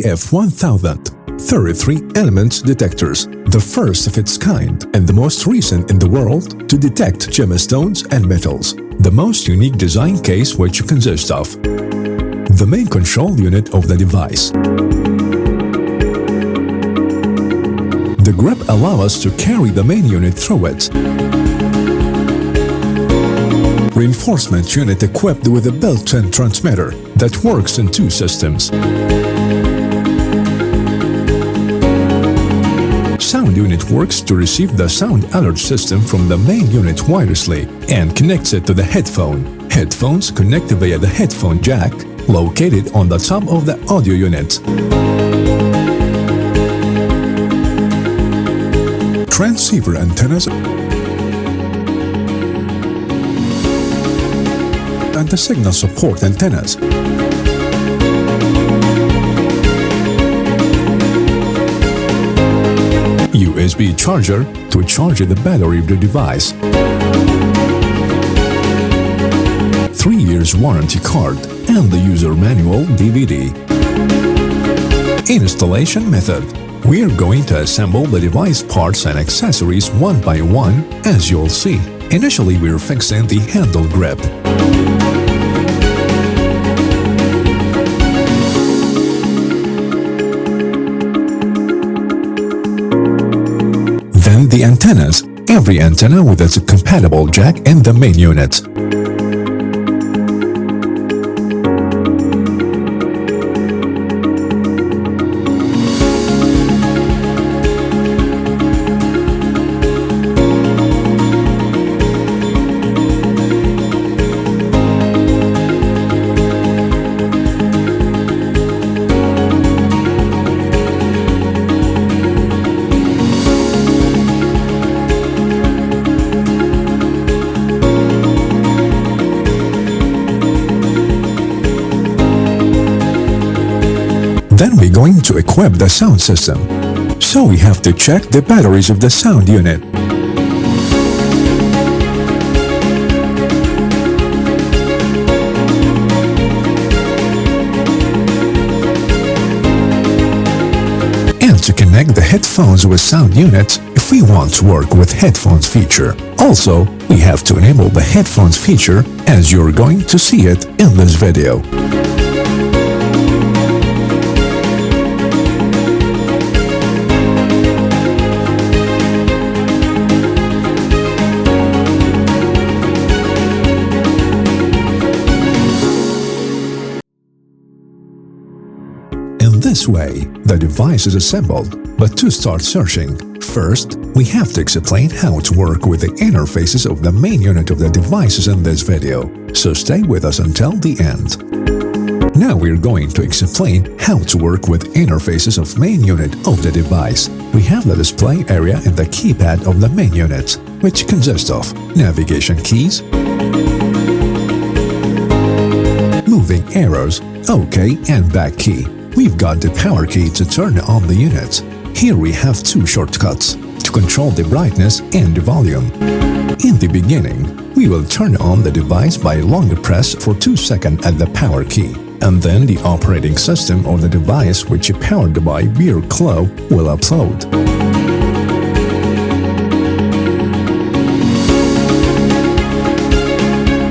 TF1000, 33 elements detectors, the first of its kind and the most recent in the world to detect gemstones and metals. The most unique design case which consists of the main control unit of the device. The grip allows us to carry the main unit through it. Reinforcement unit equipped with a built-in transmitter that works in two systems. Sound unit works to receive the sound alert system from the main unit wirelessly and connects it to the headphone. Headphones connect via the headphone jack located on the top of the audio unit. Transceiver antennas and the signal support antennas. USB charger to charge the battery of the device. 3 years warranty card and the user manual DVD. Installation method. We are going to assemble the device parts and accessories one by one, as you'll see. Initially, we're fixing the handle grip. Then the antennas. Every antenna with its compatible jack in the main unit. Then we're going to equip the sound system. So we have to check the batteries of the sound unit. And to connect the headphones with sound unit if we want to work with headphones feature. Also, we have to enable the headphones feature as you're going to see it in this video. This way, the device is assembled, but to start searching, first, we have to explain how to work with the interfaces of the main unit of the devices in this video, so stay with us until the end. Now we're going to explain how to work with interfaces of main unit of the device. We have the display area in the keypad of the main unit, which consists of navigation keys, moving arrows, OK and back key. We've got the power key to turn on the unit. Here we have two shortcuts to control the brightness and the volume. In the beginning, we will turn on the device by long press for 2 seconds at the power key, and then the operating system of the device which is powered by beer claw will upload.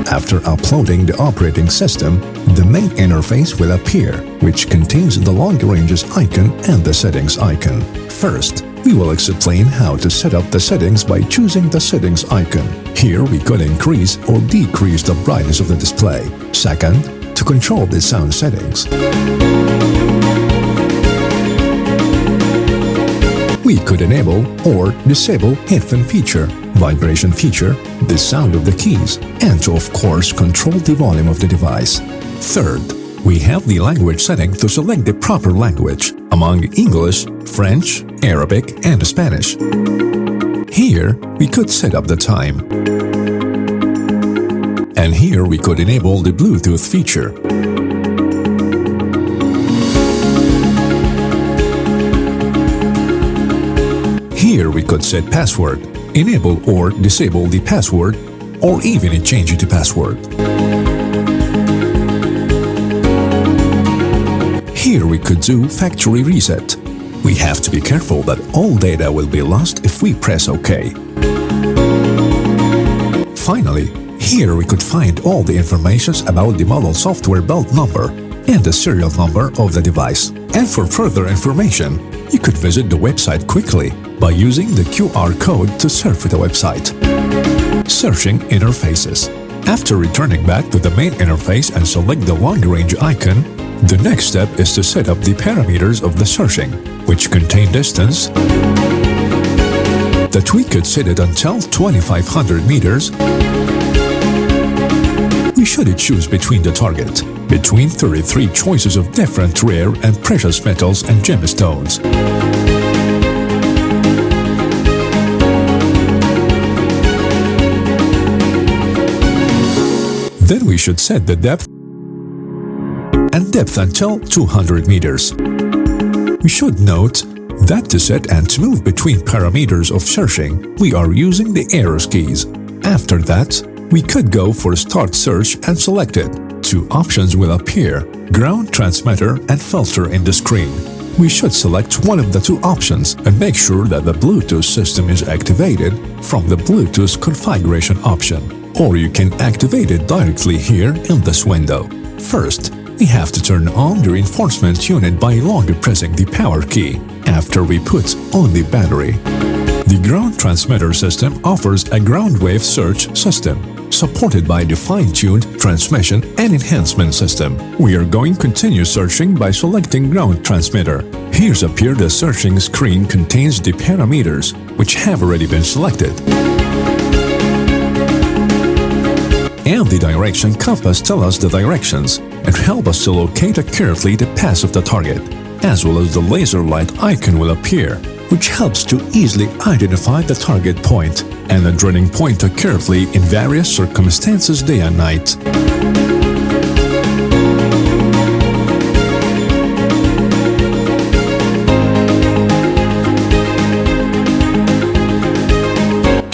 After uploading the operating system, the main interface will appear, which contains the long ranges icon and the settings icon. First, we will explain how to set up the settings by choosing the settings icon. Here we could increase or decrease the brightness of the display. Second, to control the sound settings. We could enable or disable headphone feature, vibration feature, the sound of the keys, and to of course control the volume of the device. Third, we have the language setting to select the proper language among English, French, Arabic, and Spanish. Here we could set up the time. And here we could enable the Bluetooth feature. Here we could set password, enable or disable the password, or even change the password. Here we could do factory reset. We have to be careful that all data will be lost if we press OK. Finally, here we could find all the information about the model software build number and the serial number of the device. And for further information, you could visit the website quickly by using the QR code to surf the website. Searching interfaces. After returning back to the main interface and select the long-range icon, the next step is to set up the parameters of the searching, which contain distance, that we could set it until 2500 meters. We should choose between the target, between 33 choices of different rare and precious metals and gemstones. Then we should set the depth until 200 meters. We should note that to set and to move between parameters of searching, we are using the arrow keys. After that, we could go for Start Search and select it. Two options will appear, Ground Transmitter and Filter in the screen. We should select one of the two options and make sure that the Bluetooth system is activated from the Bluetooth configuration option, or you can activate it directly here in this window. First, we have to turn on the reinforcement unit by longer pressing the power key after we put on the battery. The ground transmitter system offers a ground wave search system, supported by the fine-tuned transmission and enhancement system. We are going to continue searching by selecting ground transmitter. Here's appear the searching screen contains the parameters, which have already been selected. And the direction compass tell us the directions and help us to locate accurately the path of the target, as well as the laser light icon will appear, which helps to easily identify the target point and the drilling point accurately in various circumstances day and night.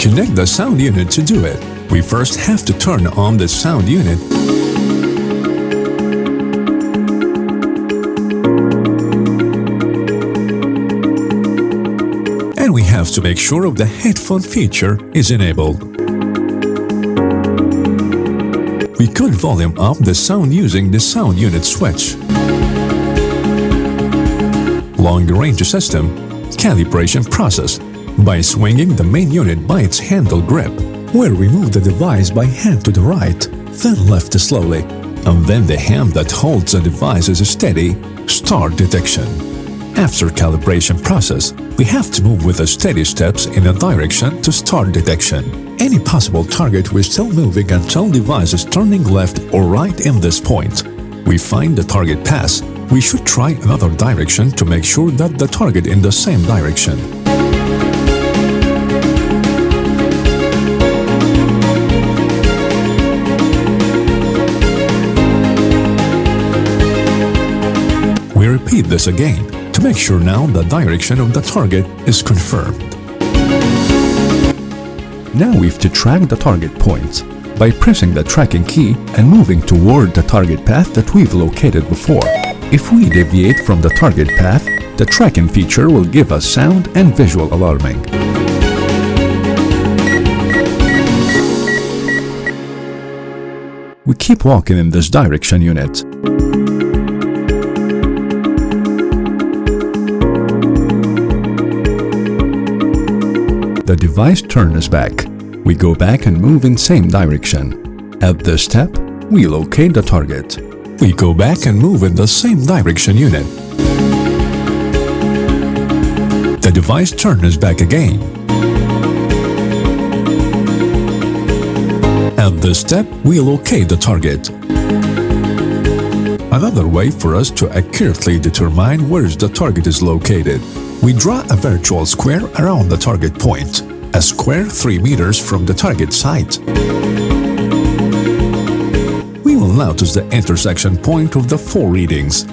Connect the sound unit to do it. We first have to turn on the sound unit and we have to make sure of the headphone feature is enabled. We could volume up the sound using the sound unit switch. Long-range system calibration process by swinging the main unit by its handle grip, where we move the device by hand to the right, then left slowly, and then the hand that holds the device is steady, start detection. After calibration process, we have to move with the steady steps in a direction to start detection. Any possible target we're still moving until device is turning left or right in this point. We find the target pass. We should try another direction to make sure that the target in the same direction. We repeat this again to make sure now the direction of the target is confirmed. Now we have to track the target points by pressing the tracking key and moving toward the target path that we've located before. If we deviate from the target path, the tracking feature will give us sound and visual alarming. We keep walking in this direction unit. The device turns back. We go back and move in same direction. At this step, we locate the target. We go back and move in the same direction unit. The device turns back again. At this step, we locate the target. Another way for us to accurately determine where the target is located, we draw a virtual square around the target point, a square 3 meters from the target site. We will notice the intersection point of the 4 readings.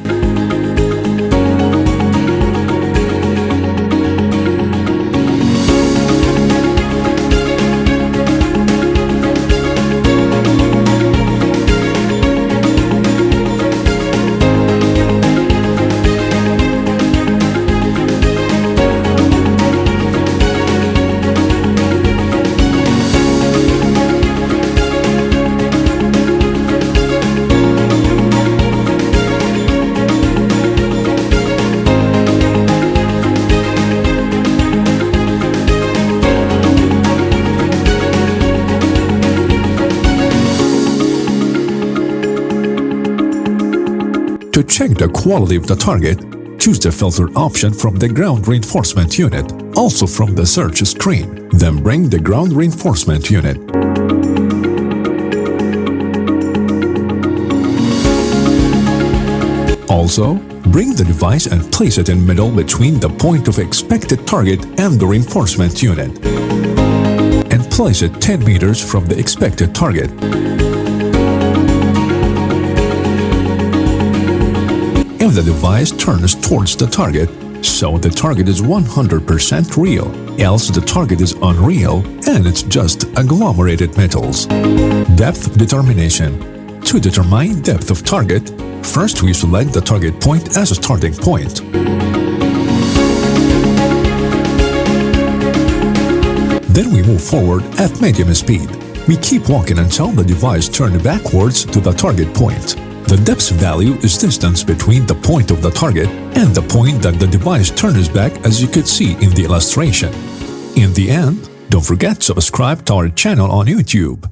To check the quality of the target, choose the filter option from the ground reinforcement unit, also from the search screen. Then bring the ground reinforcement unit. Also, bring the device and place it in middle between the point of expected target and the reinforcement unit. And place it 10 meters from the expected target. If the device turns towards the target, so the target is 100% real, else the target is unreal and it's just agglomerated metals. Depth determination. To determine depth of target, first we select the target point as a starting point. Then we move forward at medium speed. We keep walking until the device turns backwards to the target point. The depth value is distance between the point of the target and the point that the device turns back, as you could see in the illustration. In the end, don't forget to subscribe to our channel on YouTube.